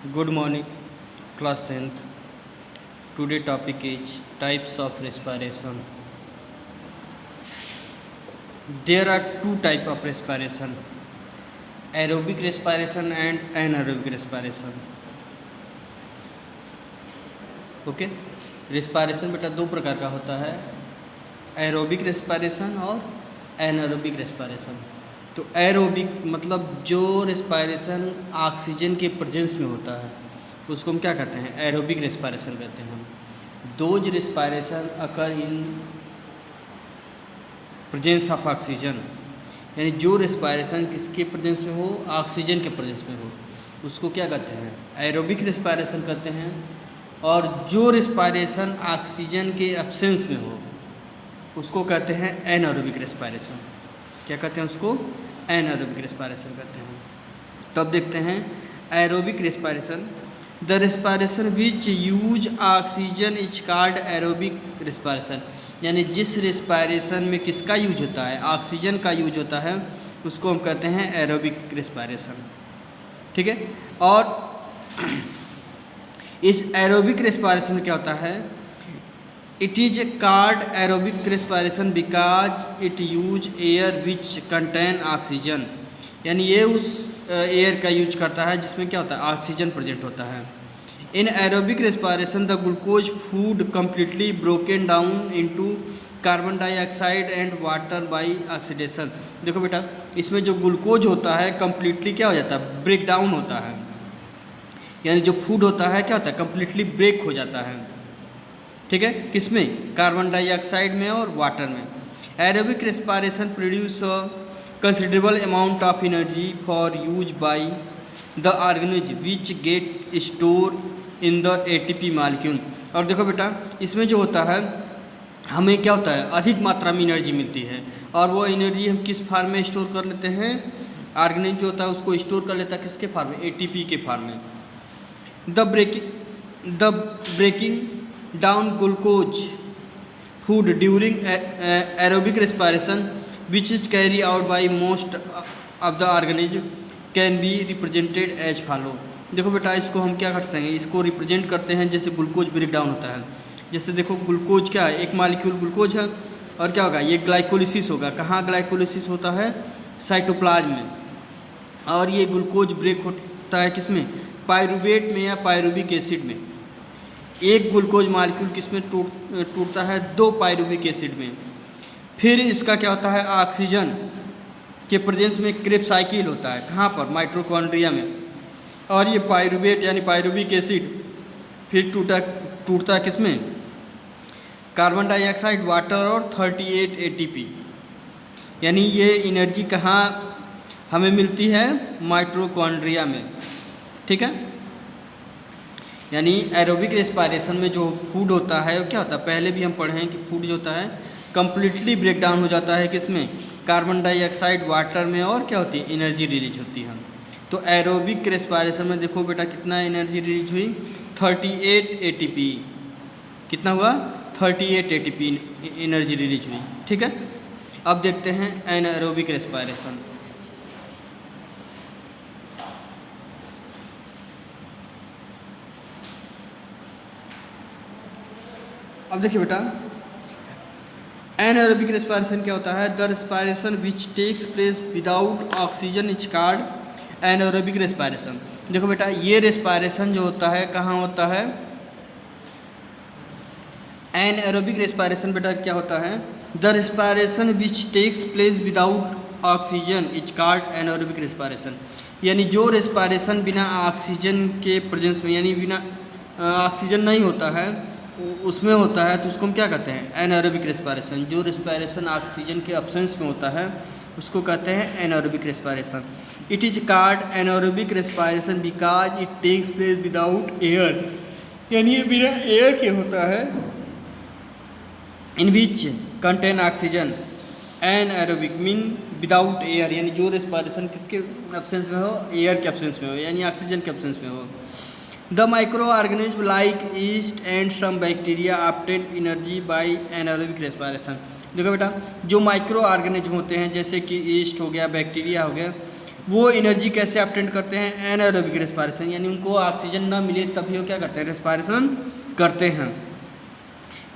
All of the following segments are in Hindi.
Good morning, class 10th. Today topic is types of respiration. There are two type of respiration: aerobic respiration and anaerobic respiration. Okay respiration बेटा दो प्रकार का होता है, एरोबिक रेस्पिरेशन और एनारोबिक रेस्पिरेशन। तो एरोबिक मतलब जो रेस्पिरेशन ऑक्सीजन के प्रेजेंस में होता है उसको हम क्या कहते हैं, एरोबिक रेस्पिरेशन कहते हैं। Those respiration occur in presence of oxygen, यानी जो रेस्पिरेशन किसके प्रेजेंस में हो, ऑक्सीजन के प्रेजेंस में हो, उसको क्या कहते हैं, एरोबिक रेस्पिरेशन कहते हैं। और जो रेस्पिरेशन ऑक्सीजन के एब्सेंस में हो उसको कहते हैं एनारोबिक रेस्पिरेशन। क्या कहते हैं उसको, एनारोबिक रेस्पिरेशन कहते हैं। तो अब देखते हैं aerobic respiration. The respiration which use oxygen is called aerobic respiration, यानी जिस रेस्पिरेशन में किसका यूज होता है, ऑक्सीजन का यूज होता है, उसको हम कहते हैं एरोबिक रेस्पिरेशन। ठीक है। और इस एरोबिक रेस्पिरेशन में क्या होता है, it is a called aerobic respiration because it use air which contain oxygen, यानी ये उस एयर का यूज करता है जिसमें क्या होता है, ऑक्सीजन प्रेजेंट होता है। In aerobic respiration the glucose food completely broken down into carbon dioxide and water bye oxidation. देखो बेटा, इसमें जो ग्लूकोज होता है कम्प्लीटली क्या हो जाता है, ब्रेक डाउन होता है, यानी जो फूड होता है क्या होता है, कम्प्लीटली ब्रेक हो जाता है। ठीक है, किसमें, कार्बन डाइऑक्साइड में और वाटर में। Aerobic respiration produce considerable amount of energy for use by the organism which get store in the ATP molecule. और देखो बेटा, इसमें जो होता है हमें क्या होता है, अधिक मात्रा में एनर्जी मिलती है, और वो एनर्जी हम किस फार्म में स्टोर कर लेते हैं, ऑर्गेनिज्म जो होता है उसको स्टोर कर लेता है किसके फार्म में, एटीपी के फार्म में। The breaking down glucose food during aerobic respiration which is carry out by most of the organism can be represented as follow. देखो बेटा, इसको हम क्या करते हैं, इसको रिप्रेजेंट करते हैं जैसे ग्लूकोज ब्रेक डाउन होता है। जैसे देखो ग्लूकोज क्या है, एक मालिक्यूल ग्लूकोज है, और क्या होगा, ये ग्लाइकोलिसिस होगा। कहाँ ग्लाइकोलिसिस होता है, साइटोप्लाज्म में। और ये ग्लूकोज ब्रेक होता है किसमें, पायरुवेट में या पायरुविक एसिड में। एक ग्लूकोज मालिक्यूल किसमें टूटता है, दो पायरुविक एसिड में। फिर इसका क्या होता है, ऑक्सीजन के प्रेजेंस में क्रेब साइकिल होता है, कहाँ पर, माइटोकॉन्ड्रिया में। और ये पायरुवेट यानी पायरुविक एसिड फिर टूटता है किसमें, कार्बन डाइऑक्साइड, वाटर और 38 एटीपी। यानी ये एनर्जी कहाँ हमें मिलती है, माइटोकॉन्ड्रिया में। ठीक है, यानी एरोबिक रेस्पिरेशन में जो फूड होता है वो क्या होता है, पहले भी हम पढ़े हैं कि फूड जो होता है कम्प्लीटली ब्रेक डाउन हो जाता है किसमें, कार्बन डाइऑक्साइड, वाटर में, और क्या होती है, एनर्जी रिलीज होती है। तो एरोबिक रेस्पिरेशन में देखो बेटा कितना एनर्जी रिलीज हुई, 38 एटीपी। कितना हुआ, 38 एटीपी एनर्जी रिलीज हुई। ठीक है, अब देखते हैं एनाएरोबिक रेस्पिरेशन। अब देखिए बेटा, एनाएरोबिक रेस्पिरेशन क्या होता है, the respiration which takes place without oxygen is called anaerobic respiration. देखो बेटा, ये रेस्पिरेशन जो होता है कहाँ होता है, एनाएरोबिक रेस्पिरेशन बेटा क्या होता है, the respiration which takes place without oxygen is called anaerobic respiration. यानी जो रेस्पिरेशन बिना ऑक्सीजन के प्रेजेंस में, यानी बिना ऑक्सीजन नहीं होता है उसमें होता है, तो उसको हम क्या कहते हैं, एनाएरोबिक रेस्पिरेशन। जो रेस्पिरेशन ऑक्सीजन के एब्सेंस में होता है उसको कहते हैं anaerobic respiration. It is called anaerobic respiration because it takes place without air, यानी ये बिना एयर के होता है, in which contain oxygen. Anaerobic mean without air, यानी जो रेस्पिरेशन किसके एब्सेंस में हो, एयर के एब्सेंस में हो, यानी ऑक्सीजन के एब्सेंस में हो। The micro organism like yeast and some bacteria obtain energy by anaerobic respiration. देखो बेटा, जो माइक्रो ऑर्गेनिज्म होते हैं जैसे कि ईस्ट हो गया, बैक्टीरिया हो गया, वो एनर्जी कैसे ऑब्टेन करते हैं? एनारोबिक रेस्पिरेशन, यानी उनको ऑक्सीजन ना मिले तभी वो क्या करते हैं? रेस्पिरेशन करते हैं,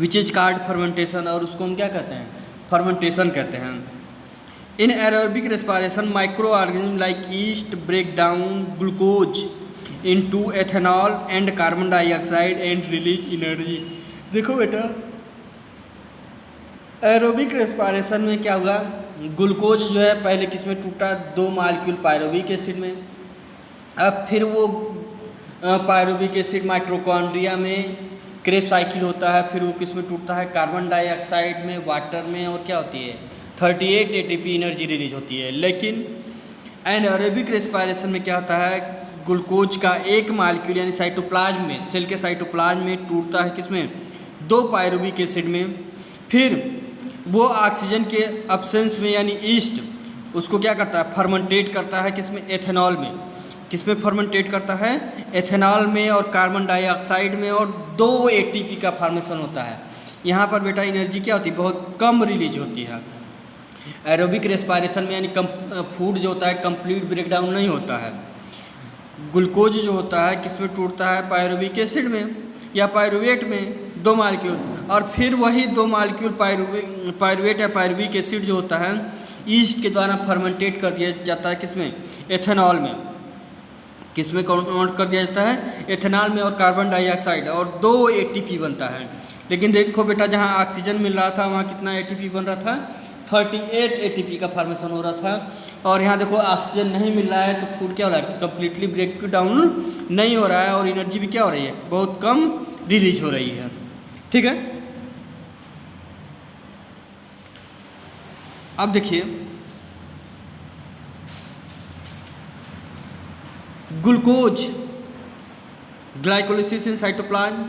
विच इज कॉल्ड फर्मेंटेशन, और उसको हम क्या कहते हैं? फर्मेंटेशन कहते हैं। Anaerobic respiration micro organism like yeast break down glucose into ethanol and carbon dioxide and release energy. देखो बेटा, एरोबिक रेस्पिरेशन में क्या हुआ? ग्लूकोज जो है पहले किस में टूटा? 2 मॉलिक्यूल पायरुविक एसिड में। अब फिर वो पायरुविक एसिड माइटोकॉन्ड्रिया में क्रेब साइकिल होता है, फिर वो किस में टूटता है? कार्बन डाइऑक्साइड में, वाटर में, और क्या होती है? 38 एटीपी एनर्जी रिलीज होती है। लेकिन एनारोबिक रेस्पिरेशन में क्या होता है? ग्लूकोज का एक मॉलिक्यूल यानी साइटोप्लाज्म में, सेल के साइटोप्लाज्म में टूटता है किसमें? 2 पायरुविक एसिड में। फिर वो ऑक्सीजन के एब्सेंस में यानी ईस्ट उसको क्या करता है? फर्मेंटेट करता है किसमें? एथेनॉल में। किसमें फर्मेंटेट करता है? एथेनॉल में और कार्बन डाइऑक्साइड में, और 2 एटीपी का फॉर्मेशन होता है। यहाँ पर बेटा एनर्जी क्या होती है? बहुत कम रिलीज होती है। एरोबिक रेस्पिरेशन में यानी फूड जो होता है कंप्लीट ब्रेकडाउन नहीं होता है। ग्लूकोज जो होता है किस में टूटता है? पायरुविक एसिड में या पायरुवेट में, 2 मॉलिक्यूल, और फिर वही 2 मॉलिक्यूल पायरुवेट या पायरुविक एसिड जो होता है ईस्ट के द्वारा फर्मेंटेट कर दिया जाता है किसमें? एथेनॉल में। किसमें कन्वर्ट कर दिया जाता है? एथेनॉल में, और कार्बन डाइऑक्साइड, और 2 एटीपी बनता है। लेकिन देखो बेटा, जहाँ ऑक्सीजन मिल रहा था वहाँ कितना एटीपी बन रहा था? 38 एटीपी का फॉर्मेशन हो रहा था। और यहाँ देखो ऑक्सीजन नहीं मिल रहा है तो फूड क्या हो रहा है? कंप्लीटली ब्रेक डाउन नहीं हो रहा है, और एनर्जी भी क्या हो रही है? बहुत कम रिलीज हो रही है। ठीक है, अब देखिए glucose glycolysis in cytoplasm,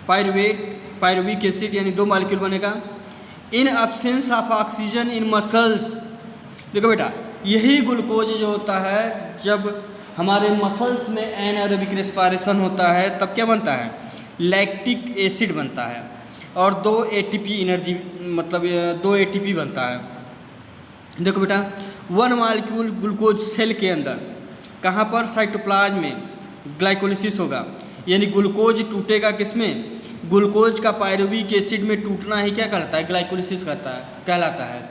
pyruvic acid यानी 2 मॉलिक्यूल बनेगा। In absence of oxygen in muscles, देखो बेटा यही ग्लूकोज जो होता है जब हमारे मसल्स में एनारोबिक रेस्पिरेशन होता है तब क्या बनता है? लैक्टिक एसिड बनता है, और 2 एटीपी एनर्जी मतलब 2 एटीपी बनता है। देखो बेटा 1 मॉलिक्यूल ग्लूकोज सेल के अंदर कहाँ पर? साइटोप्लाज्म में ग्लाइकोलिसिस होगा, यानी ग्लूकोज टूटेगा किसमें? ग्लूकोज का पायरुविक एसिड में टूटना ही क्या कहलाता है? ग्लाइकोलिसिस कहलाता है।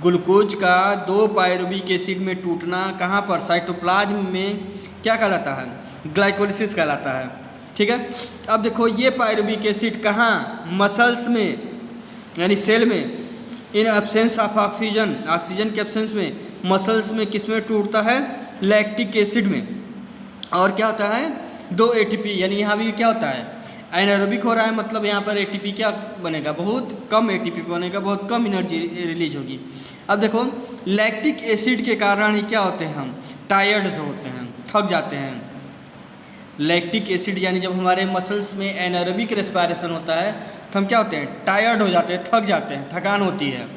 ग्लूकोज का 2 पायरुविक एसिड में टूटना कहाँ पर? साइटोप्लाज्म में क्या कहलाता है? ग्लाइकोलिसिस कहलाता है। ठीक है, अब देखो ये पायरुविक एसिड कहाँ? मसल्स में यानी सेल में। In absence of oxygen, oxygen के एब्सेंस में मसल्स में किस में टूटता है? लैक्टिक एसिड में। और क्या होता है? 2 एटीपी, यानी यहाँ भी क्या होता है? एनारोबिक हो रहा है, मतलब यहाँ पर एटीपी क्या बनेगा? बहुत कम एटीपी बनेगा, बहुत कम एनर्जी रिलीज होगी। अब देखो लैक्टिक एसिड के कारण ही क्या होते हैं? हम टायर्ड होते हैं, थक जाते हैं। लैक्टिक एसिड यानी जब हमारे मसल्स में एनारोबिक रेस्पिरेशन होता है तो हम क्या होते हैं? टायर्ड हो जाते हैं, थक जाते हैं, थकान होती है।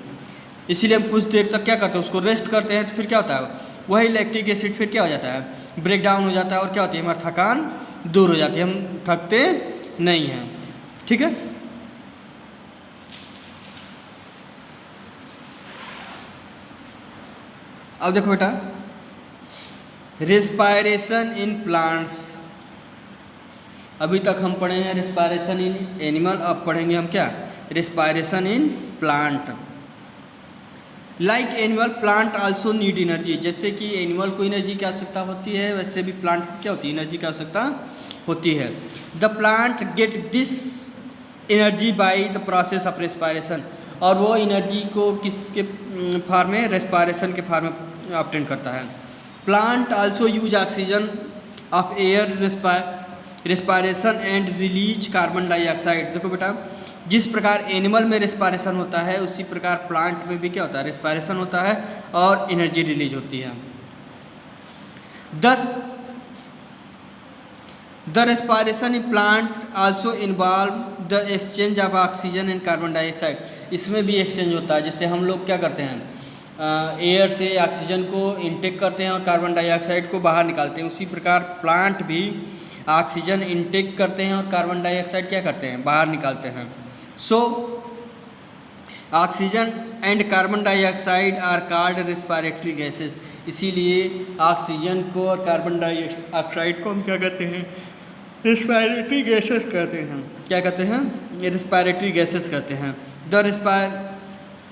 इसीलिए हम कुछ देर तक क्या करते हैं? उसको रेस्ट करते हैं, तो फिर क्या होता है? वही लैक्टिक एसिड फिर क्या हो जाता है? ब्रेक डाउन हो जाता है, और क्या होती है? हमारी थकान दूर हो जाती है, हम थकते नहीं हैं। ठीक है, अब देखो बेटा रेस्पिरेशन इन प्लांट्स। अभी तक हम पढ़े हैं रेस्पिरेशन इन एनिमल, अब पढ़ेंगे हम क्या? Respiration in plant. Like animal plant also need energy, जैसे कि एनिमल को एनर्जी की आवश्यकता होती है वैसे भी प्लांट को क्या होती है? एनर्जी की आवश्यकता होती है। The plant get this energy by the process of respiration, और वो एनर्जी को किसके फॉर्म में? रेस्पिरेशन के फॉर्म में ऑब्टेन करता है। Plant also use oxygen of air respiration and release carbon dioxide. देखो बेटा जिस प्रकार एनिमल में रेस्पिरेशन होता है उसी प्रकार प्लांट में भी क्या होता है? रेस्पिरेशन होता है और एनर्जी रिलीज होती है। दस the respiration in plant also involve the exchange of oxygen and carbon dioxide. इसमें भी एक्सचेंज होता है, जैसे हम लोग क्या करते हैं? एयर से ऑक्सीजन को इनटेक करते हैं और कार्बन डाइऑक्साइड को बाहर निकालते हैं, उसी प्रकार प्लांट भी ऑक्सीजन इनटेक करते हैं और कार्बन डाइऑक्साइड क्या करते हैं? बाहर निकालते हैं। So oxygen and carbon dioxide are called respiratory gases. इसीलिए ऑक्सीजन को और कार्बन डाइऑक्साइड को हम क्या कहते हैं? रेस्पिरेटरी गैसेस कहते हैं। क्या कहते हैं? रेस्पिरेटरी गैसेस कहते हैं।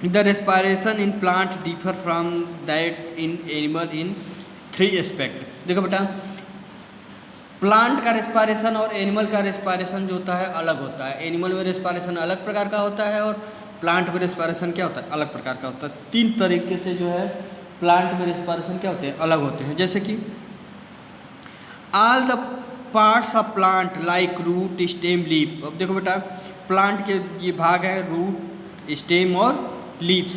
The respiration in plant differ from that in animal in 3 aspect. देखो बेटा, प्लांट का रेस्पिरेशन और एनिमल का रेस्पिरेशन जो होता है अलग होता है। एनिमल में रेस्पिरेशन अलग प्रकार का होता है और प्लांट में रेस्पिरेशन क्या होता है? अलग प्रकार का होता है। 3 तरीके से जो है प्लांट में रेस्पिरेशन क्या होते हैं? अलग होते हैं। जैसे कि all the parts of plant like root, stem, leaf. अब देखो बेटा, प्लांट के ये भाग है रूट, स्टेम और लीव्स,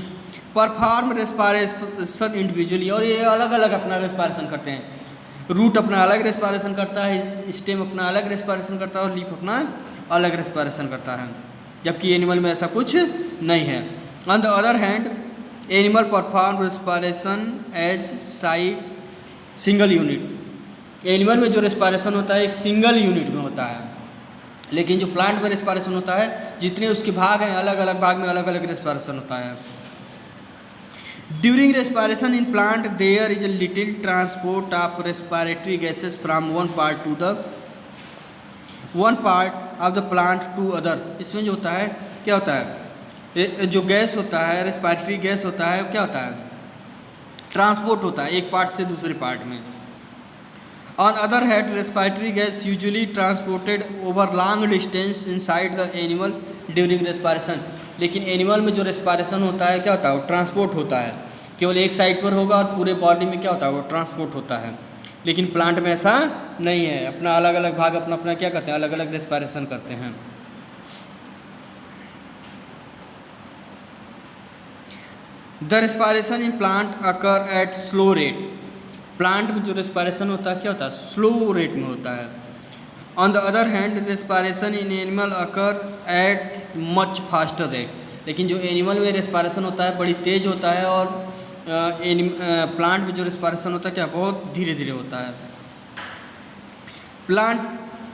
परफॉर्म रेस्पिरेशन इंडिविजुअली, और ये अलग अलग अपना रेस्पिरेशन करते हैं। रूट अपना अलग रेस्पिरेशन करता है, स्टेम अपना अलग रेस्पिरेशन करता है और लीफ अपना अलग रेस्पिरेशन करता है, जबकि एनिमल में ऐसा कुछ नहीं है। On the other hand animal perform respiration as single unit. Animal में जो रेस्पिरेशन होता है एक सिंगल यूनिट में होता है, लेकिन जो प्लांट में रेस्पिरेशन होता है जितने उसके भाग हैं अलग अलग भाग में अलग अलग रेस्पिरेशन होता है। During respiration in plant there is a little transport of respiratory gases from one part of the plant to other. इसमें जो होता है क्या होता है? जो गैस होता है, रेस्पिरेटरी गैस होता है, क्या होता है? ट्रांसपोर्ट होता है एक पार्ट से दूसरे पार्ट में। On other hand, respiratory gas usually transported over long distance inside the animal during respiration। लेकिन एनिमल में जो रेस्पिरेशन होता है क्या होता है? वो ट्रांसपोर्ट होता है, केवल एक साइड पर होगा और पूरे बॉडी में क्या होता है? वो ट्रांसपोर्ट होता है। लेकिन प्लांट में ऐसा नहीं है, अपना अलग अलग भाग अपना अपना क्या करते हैं? अलग अलग रेस्पिरेशन करते हैं। The respiration in plant occur at slow rate. Plant में जो रेस्पिरेशन होता है क्या होता है? स्लो रेट में होता है। On the other hand respiration in animal occur at much faster rate. लेकिन जो एनिमल में रेस्पिरेशन होता है बड़ी तेज होता है और प्लांट में जो रेस्पिरेशन होता है क्या? बहुत धीरे धीरे होता है।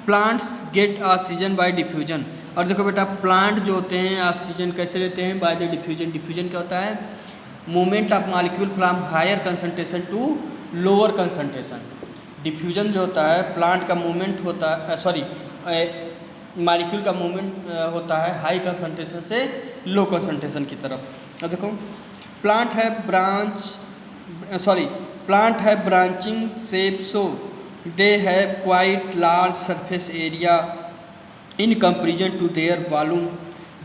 Plants gate oxygen by diffusion. और देखो बेटा, प्लांट जो होते हैं ऑक्सीजन कैसे लेते हैं? By the diffusion. डिफ्यूजन क्या होता है? Movement of molecule from higher concentration to lower concentration. Diffusion जो होता है प्लांट का मूवमेंट होता है, सॉरी मॉलिक्यूल का मूवमेंट होता है हाई कंसंट्रेशन से लो कंसंट्रेशन की तरफ। अब देखो, प्लांट है branching shape, so they have quite large surface area in comparison to their volume,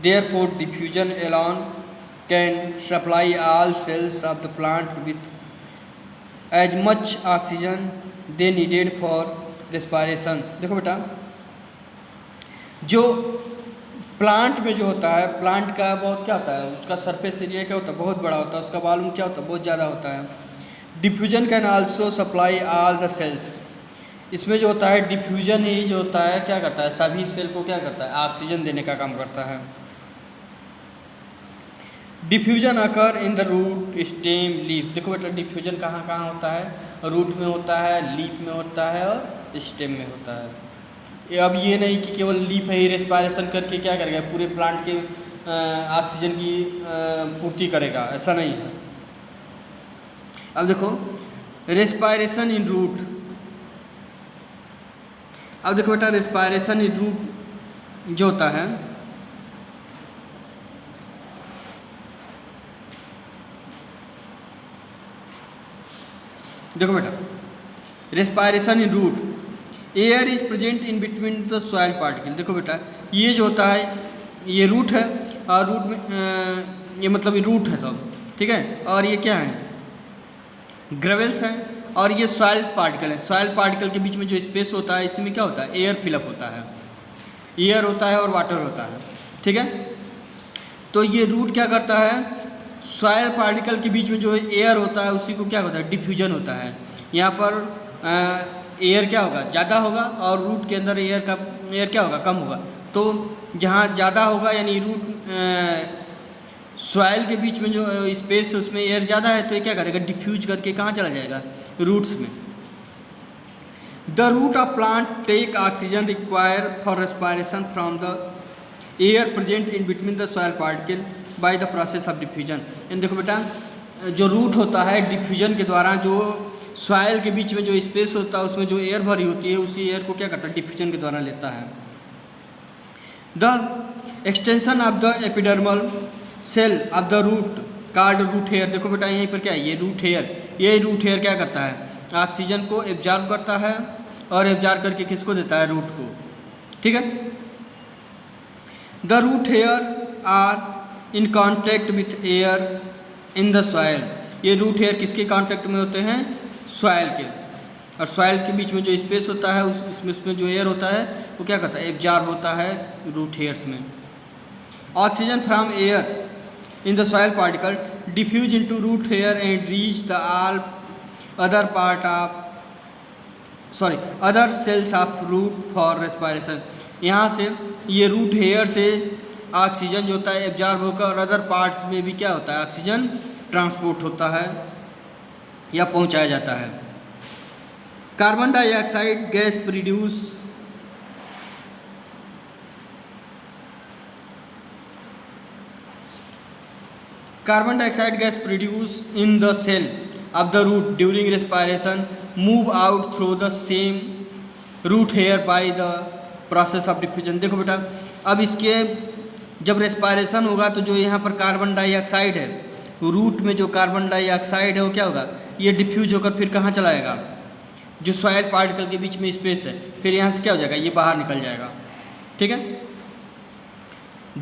therefore diffusion alone can supply all cells of the plant with as much oxygen they needed for respiration. देखो बेटा, जो प्लांट में जो होता है, प्लांट का बहुत क्या होता है? उसका सरफेस एरिया क्या होता है? बहुत बड़ा होता है। उसका वॉल्यूम क्या होता है? बहुत ज़्यादा होता है। Diffusion can also supply all the cells. इसमें जो होता है डिफ्यूजन ही जो होता है क्या करता है? सभी सेल को क्या करता है? ऑक्सीजन देने का काम करता है। Diffusion occur in the root, stem, leaf. देखो बेटा, डिफ्यूजन कहाँ कहाँ होता है? रूट में होता है, लीफ में होता है और स्टेम में होता है। अब ये नहीं कि केवल लीफ ही रेस्पिरेशन करके क्या करेगा? पूरे प्लांट के ऑक्सीजन की पूर्ति करेगा, ऐसा नहीं है। अब देखो, रेस्पिरेशन इन रूट। अब देखो बेटा, रेस्पिरेशन इन रूट जो होता है देखो बेटा, respiration in root, air is present in between the soil particle. देखो बेटा, ये जो होता है ये रूट है और रूट में ये मतलब ये रूट है सब, ठीक है। और ये क्या है? ग्रेवल्स हैं और ये सॉइल पार्टिकल है। सॉइल पार्टिकल के बीच में जो स्पेस होता है इसमें क्या होता है? एयर फिलअप होता है, एयर होता है और वाटर होता है, ठीक है। तो ये रूट क्या करता है? सॉइल पार्टिकल के बीच में जो एयर होता है उसी को क्या होता है? डिफ्यूजन होता है। यहाँ पर एयर क्या होगा? ज़्यादा होगा और रूट के अंदर एयर क्या होगा? कम होगा। तो जहाँ ज़्यादा होगा यानी रूट सॉइल के बीच में जो स्पेस है उसमें एयर ज़्यादा है तो ये क्या करेगा? डिफ्यूज करके कहाँ चला जाएगा? रूट्स में। The root of plant take oxygen require for respiration from the air present in between the soil particle by the process of diffusion. इन देखो बेटा, जो रूट होता है डिफ्यूजन के द्वारा, जो सॉइल के बीच में जो स्पेस होता है उसमें जो एयर भरी होती है, उसी एयर को क्या करता है, डिफ्यूजन के द्वारा लेता है। The extension of the epidermal cell of the root called root hair. देखो बेटा यहीं पर क्या है, ये रूट हेयर, ये रूट हेयर क्या करता है, ऑक्सीजन को एब्जॉर्ब करता है और एब्जॉर्ब करके किसको देता है, रूट को। ठीक है। The root hair are in contact with air in the soil. ये रूट हेयर किसके कॉन्टैक्ट में होते हैं, सॉइल के, और सॉइल के बीच में जो स्पेस होता है उसमें जो एयर होता है वो क्या करता है, एब्जॉर्ब होता है रूट हेयर्स में। Oxygen from air in the soil particle diffuse into root hair and reach the all other cells of root for respiration। यहाँ से ये रूट हेयर से ऑक्सीजन जो होता है एब्जॉर्ब होकर और अदर पार्ट्स में भी क्या होता है, ऑक्सीजन ट्रांसपोर्ट होता है या पहुँचाया जाता है। Carbon dioxide gas produce Carbon dioxide gas produced in the cell of the root during respiration move out through the same root hair by the process of diffusion। देखो बेटा, अब इसके जब रेस्पायरेशन होगा तो जो यहाँ पर कार्बन डाइऑक्साइड है, रूट में जो कार्बन डाइऑक्साइड है वो क्या होगा, ये डिफ्यूज होकर फिर कहाँ चला जाएगा, जो सॉइल पार्टिकल के बीच में स्पेस है, फिर यहाँ से क्या हो जाएगा, ये बाहर निकल जाएगा। ठीक है।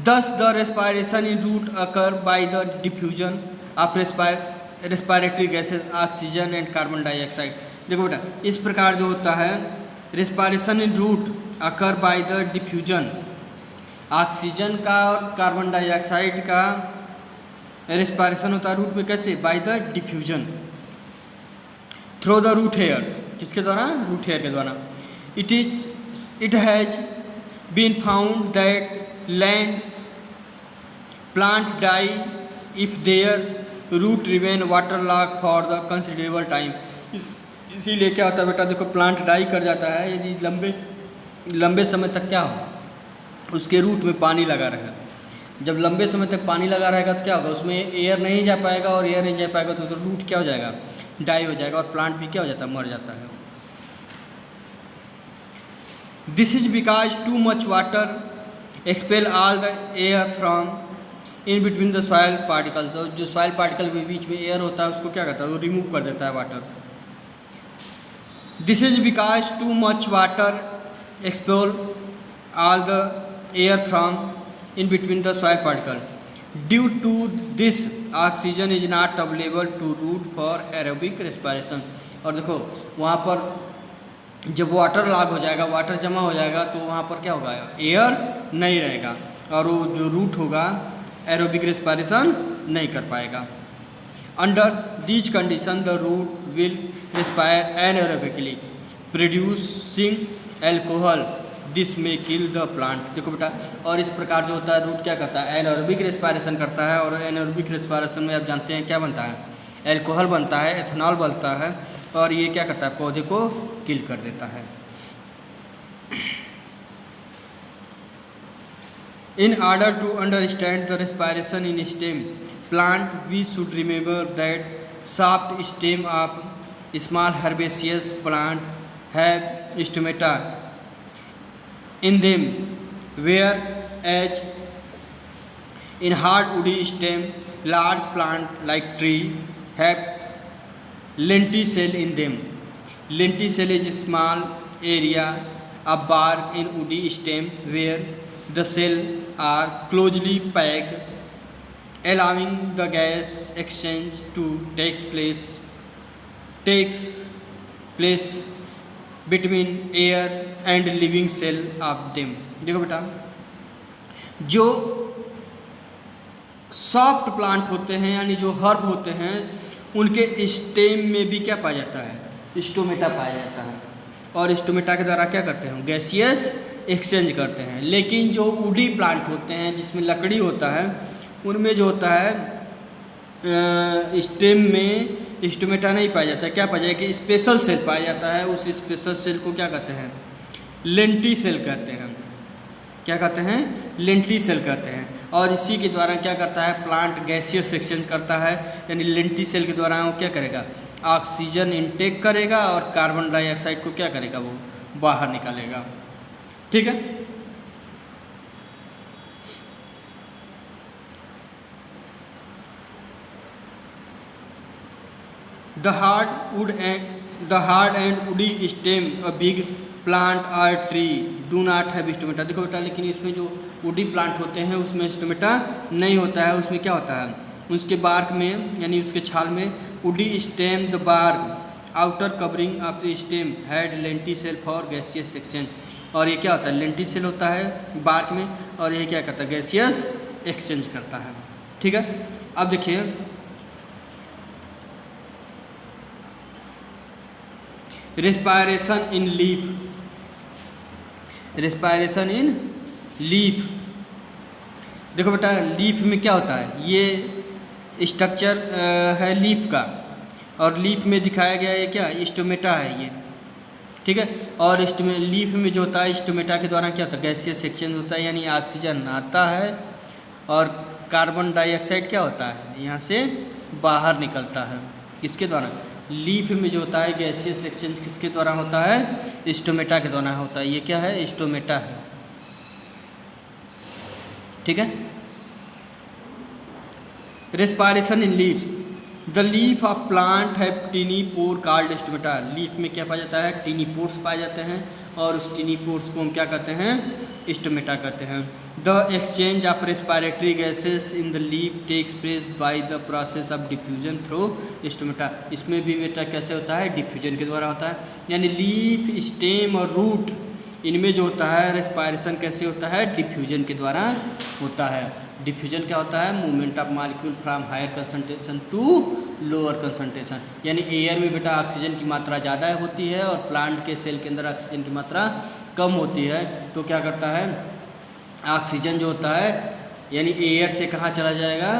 Thus the respiration in root occur by the diffusion of respiratory gases oxygen and carbon dioxide। देखो बेटा, इस प्रकार जो होता है respiration in root occur by the diffusion, oxygen का और कार्बन डाइऑक्साइड का respiration होता है रूट में, कैसे, by the diffusion through the root hairs। किसके द्वारा, रूट हेयर के द्वारा। It has been found that land plant die if their root remain waterlogged for the considerable time। इसीलिए क्या होता है बेटा, देखो प्लांट डाई कर जाता है यदि लंबे समय तक क्या हो, उसके रूट में पानी लगा रहे। जब लंबे समय तक पानी लगा रहेगा तो क्या होगा, उसमें एयर नहीं जा पाएगा, और एयर नहीं जा पाएगा तो रूट क्या हो जाएगा, डाई हो जाएगा, और प्लांट भी क्या हो जाता है, मर जाता है। This is because too much water expel all the air from in between the soil particles. और जो सॉइल पार्टिकल के बीच में एयर होता है उसको क्या करता है, वो रिमूव कर देता है water. This is because too much water expel all the air from in between the soil particle. Due to this oxygen is not available to root for aerobic respiration. और देखो वहाँ पर जब वाटर लॉग हो जाएगा, वाटर जमा हो जाएगा, तो वहाँ पर क्या होगा, एयर नहीं रहेगा, और वो जो रूट होगा एरोबिक रेस्पिरेशन नहीं कर पाएगा। Under these condition the root will respire anaerobically producing alcohol, this may kill the plant. देखो बेटा, और इस प्रकार जो होता है रूट क्या करता है, एनएरोबिक रेस्पिरेशन करता है, और एनएरोबिक रेस्पिरेशन में आप जानते हैं क्या बनता है, एल्कोहल बनता है, एथेनॉल बनता है, और ये क्या करता है, पौधे को किल कर देता है। In order to understand the respiration in stem plant, we should remember that soft stem of small herbaceous plant have stomata in them, whereas in hard woody stem large plant like tree have lenticel in them। Lenticel is a small area of bark in woody stem where the cells are closely packed, allowing the gas exchange to takes place between air and living cell of them। देखो बेटा, जो सॉफ्ट प्लांट होते हैं यानी जो हर्ब होते हैं, उनके स्टेम में भी क्या पाया जाता है, स्टोमेटा पाया जाता है, और स्टोमेटा के द्वारा क्या करते हैं, गैसियस एक्सचेंज करते हैं। लेकिन जो वुडी प्लांट होते हैं जिसमें लकड़ी होता है, उनमें जो होता है स्टेम में स्टोमेटा नहीं पाया जाता है। क्या पाया जाता है कि स्पेशल सेल पाया जाता है। उस स्पेशल सेल को क्या कहते हैं, लेंटी सेल कहते हैं। क्या कहते हैं, लेंटी सेल कहते हैं। और इसी के द्वारा क्या करता है, प्लांट गैसियस एक्सचेंज करता है, यानी लेंटिसेल के द्वारा वो क्या करेगा, ऑक्सीजन इनटेक करेगा और कार्बन डाइऑक्साइड को क्या करेगा, वो बाहर निकालेगा। ठीक है। The hard and woody stem a big plant or tree do not have stomata। देखो बेटा, लेकिन इसमें जो वुडी प्लांट होते हैं उसमें स्टोमेटा नहीं होता है। उसमें क्या होता है, उसके बार्क में यानी उसके छाल में woody stem the bark outer covering of the stem had lenticel for gaseous exchange. और ये क्या होता है, लेंटिसेल होता है बार्क में, और ये क्या करता है, गैसियस एक्सचेंज करता है। ठीक है। अब देखिए रेस्पायरेशन इन लीफ, रेस्पायरेशन इन लीफ। देखो बेटा, लीफ में क्या होता है, ये स्ट्रक्चर है लीफ का, और लीफ में दिखाया गया है क्या, स्टोमेटा है ये। ठीक है। और लीफ में जो होता है स्टोमेटा के द्वारा क्या होता है, गैसियस एक्सचेंज होता है, यानी ऑक्सीजन आता है और कार्बन डाइऑक्साइड क्या होता है, यहाँ से बाहर निकलता है। किसके द्वारा, लीफ में जो होता है गैसियस एक्सचेंज किसके द्वारा होता है, स्टोमेटा के द्वारा होता है। ये क्या है, स्टोमेटा है। ठीक है। Respiration in leaves, the leaf of plant have tiny pore called stomata. Leaf में क्या पाया जाता है, टीनी पोर्स पाए जाते हैं, और उस टीनी पोर्स को हम क्या कहते हैं, स्टोमेटा कहते हैं। The exchange of respiratory gases in the leaf takes place by the process of diffusion through stomata. इसमें भी बेटा कैसे होता है, डिफ्यूजन के द्वारा होता है, यानी लीफ, स्टेम और रूट, इनमें जो होता है रेस्पायरेशन कैसे होता है, डिफ्यूजन के द्वारा होता है। डिफ्यूजन क्या होता है, movement of molecule from higher concentration to lower concentration, यानी एयर में बेटा ऑक्सीजन की मात्रा ज़्यादा होती है और प्लांट के सेल के अंदर ऑक्सीजन की मात्रा कम होती है। तो क्या करता है, ऑक्सीजन जो होता है यानी एयर से कहाँ चला जाएगा,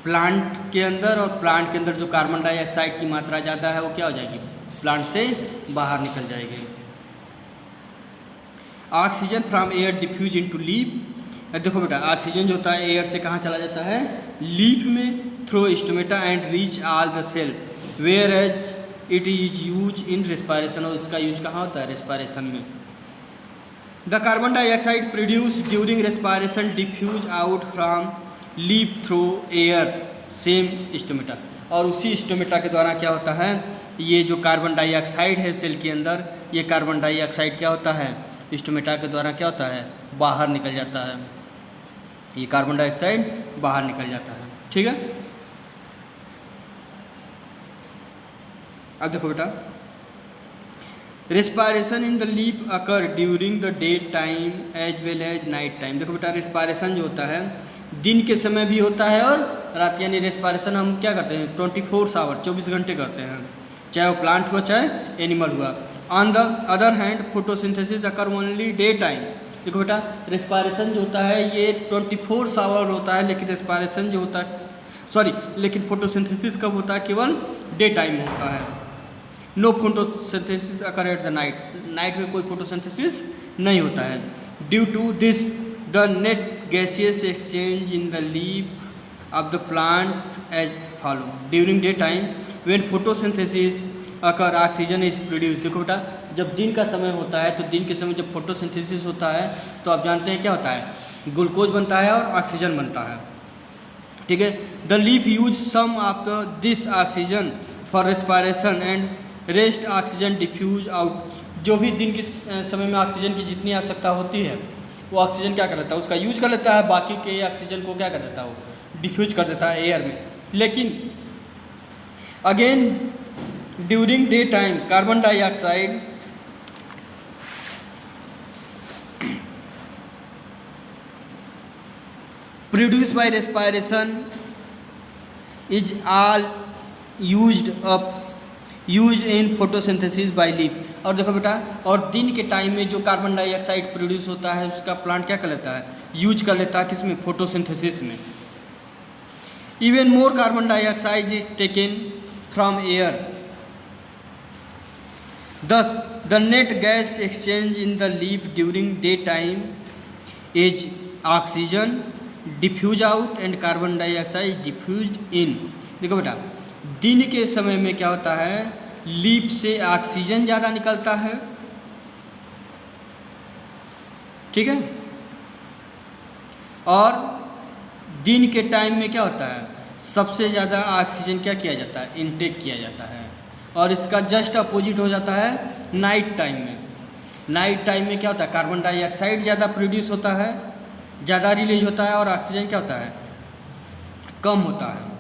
प्लांट के अंदर, और प्लांट के अंदर जो कार्बन डाइऑक्साइड की मात्रा ज़्यादा है वो क्या हो जाएगी, प्लांट से बाहर निकल जाएगी। Oxygen from air diffuse into leaf. देखो बेटा, ऑक्सीजन जो होता है एयर से कहाँ चला जाता है, लीफ में through stomata and reach all the cell where as it is use in respiration. और इसका यूज कहाँ होता है, रेस्पायरेशन में। The carbon dioxide produce during respiration diffuse out from leaf through air same stomata. और उसी स्टोमेटा के द्वारा क्या होता है, ये जो कार्बन डाइऑक्साइड है सेल के अंदर, ये कार्बन डाइऑक्साइड क्या होता है, स्टोमेटा के द्वारा क्या होता है, बाहर निकल जाता है। ये कार्बन डाइऑक्साइड बाहर निकल जाता है। ठीक है। अब देखो बेटा, respiration in the leaf occur during the day time as well as night time. देखो बेटा, रेस्पायरेशन जो होता है दिन के समय भी होता है और रात, यानी रेस्पायरेशन हम क्या करते हैं 24 आवर 24 घंटे करते हैं, चाहे वो प्लांट हुआ चाहे एनिमल हुआ। On the other hand photosynthesis occur only day time. देखो बेटा, रेस्पायरेशन जो होता है ये 24 आवर होता है, लेकिन रेस्पायरेशन जो होता है लेकिन फोटोसिंथेसिस कब होता है, केवल डे टाइम में होता है। No photosynthesis occur at the night, night में कोई फोटोसिंथेसिस नहीं होता है। Due to this the net gaseous exchange in the leaf of the plant as follow. During day time when photosynthesis occur oxygen is produce. देखो बेटा, जब दिन का समय होता है तो दिन के समय जब फोटोसिंथेसिस होता है तो आप जानते हैं क्या होता है, ग्लूकोज बनता है और ऑक्सीजन बनता है। ठीक है। The leaf use some of this oxygen for respiration and rest oxygen diffuse out. जो भी दिन के समय में ऑक्सीजन की जितनी आवश्यकता होती है वो ऑक्सीजन क्या कर लेता है, उसका यूज कर लेता है, बाकी के ऑक्सीजन को क्या कर देता है, वो डिफ्यूज कर देता है एयर में। लेकिन again during day time carbon dioxide produced by respiration is all used in photosynthesis by leaf। और देखो बेटा, और दिन के टाइम में जो कार्बन डाइऑक्साइड प्रोड्यूस होता है उसका प्लांट क्या कर लेता है, यूज कर लेता है, किसमें, फोटोसिंथेसिस में। Even more carbon dioxide is taken from air, thus the net gas exchange in the leaf during daytime is oxygen diffuse out and carbon dioxide diffused in. देखो बेटा, दिन के समय में क्या होता है, लीफ से ऑक्सीजन ज़्यादा निकलता है, ठीक है, और दिन के टाइम में क्या होता है, सबसे ज़्यादा ऑक्सीजन क्या किया जाता है, इनटेक किया जाता है। और इसका जस्ट अपोजिट हो जाता है नाइट टाइम में। नाइट टाइम में क्या होता है, कार्बन डाइऑक्साइड ज़्यादा प्रोड्यूस होता है, ज़्यादा रिलीज होता है, और ऑक्सीजन क्या होता है, कम होता है।